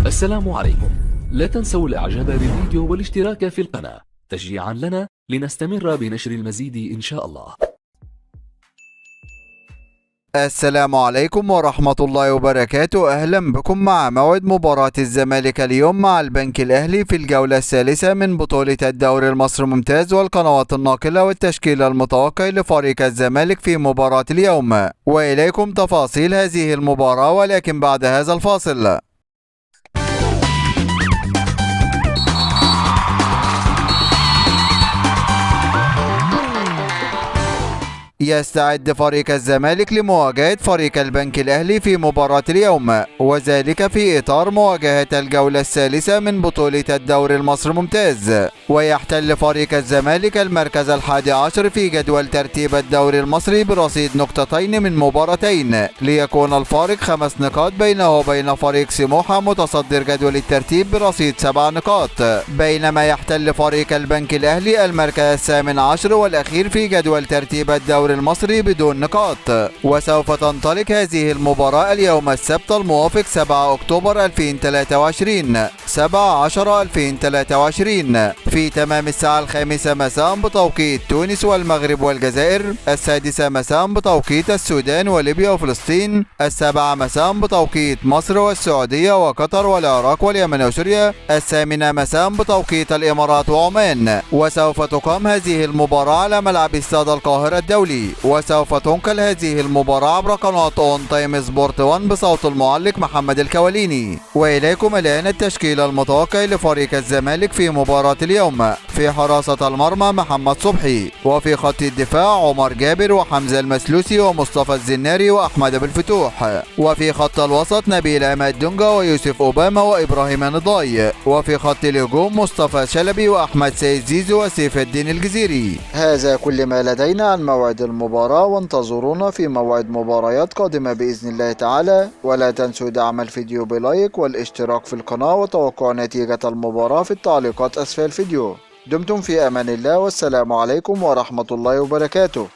السلام عليكم. لا تنسوا الاعجاب بالفيديو والاشتراك في القناة تشجيعا لنا لنستمر بنشر المزيد ان شاء الله. السلام عليكم ورحمة الله وبركاته. أهلا بكم مع موعد مباراة الزمالك اليوم مع البنك الأهلي في الجولة الثالثة من بطولة الدوري المصري الممتاز والقنوات الناقلة والتشكيل المتوقع لفريق الزمالك في مباراة اليوم، وإليكم تفاصيل هذه المباراة ولكن بعد هذا الفاصل. يستعد فريق الزمالك لمواجهة فريق البنك الأهلي في مباراة اليوم، وذلك في إطار مواجهة الجولة الثالثة من بطولة الدوري المصري الممتاز. ويحتل فريق الزمالك المركز 11 في جدول ترتيب الدوري المصري برصيد نقطتين من مباراتين، ليكون الفارق 5 نقاط بينه وبين فريق سموحة متصدر جدول الترتيب برصيد 7 نقاط، بينما يحتل فريق البنك الأهلي المركز 18 والأخير في جدول ترتيب الدوري المصري بدون نقاط. وسوف تنطلق هذه المباراة اليوم السبت الموافق 7 أكتوبر 2023 7/10/2023 في تمام الساعة 5 مساء بتوقيت تونس والمغرب والجزائر، 6 مساء بتوقيت السودان وليبيا وفلسطين، 7 مساء بتوقيت مصر والسعودية وقطر والعراق واليمن وسوريا، 8 مساء بتوقيت الإمارات وعمان. وسوف تقام هذه المباراة على ملعب استاد القاهرة الدولي، وسوف تنقل هذه المباراة عبر قناة اون تايم سبورت 1 بصوت المعلق محمد الكواليني. وإليكم الآن التشكيل المتوقع لفريق الزمالك في مباراة اليوم. في حراسة المرمى محمد صبحي، وفي خط الدفاع عمر جابر وحمزة المسلوسي ومصطفى الزناري وأحمد أبو الفتوح، وفي خط الوسط نبيل عماد دونجا ويوسف أوباما وإبراهيم نضاي، وفي خط الهجوم مصطفى شلبي وأحمد سيد زيزو وسيف الدين الجزيري. هذا كل ما لدينا عن موعد المباراة، وانتظرونا في موعد مباريات قادمة بإذن الله تعالى. ولا تنسوا دعم الفيديو بلايك والاشتراك في القناة وتوقع نتيجة المباراة في التعليقات أسفل الفيديو. دمتم في أمان الله، والسلام عليكم ورحمة الله وبركاته.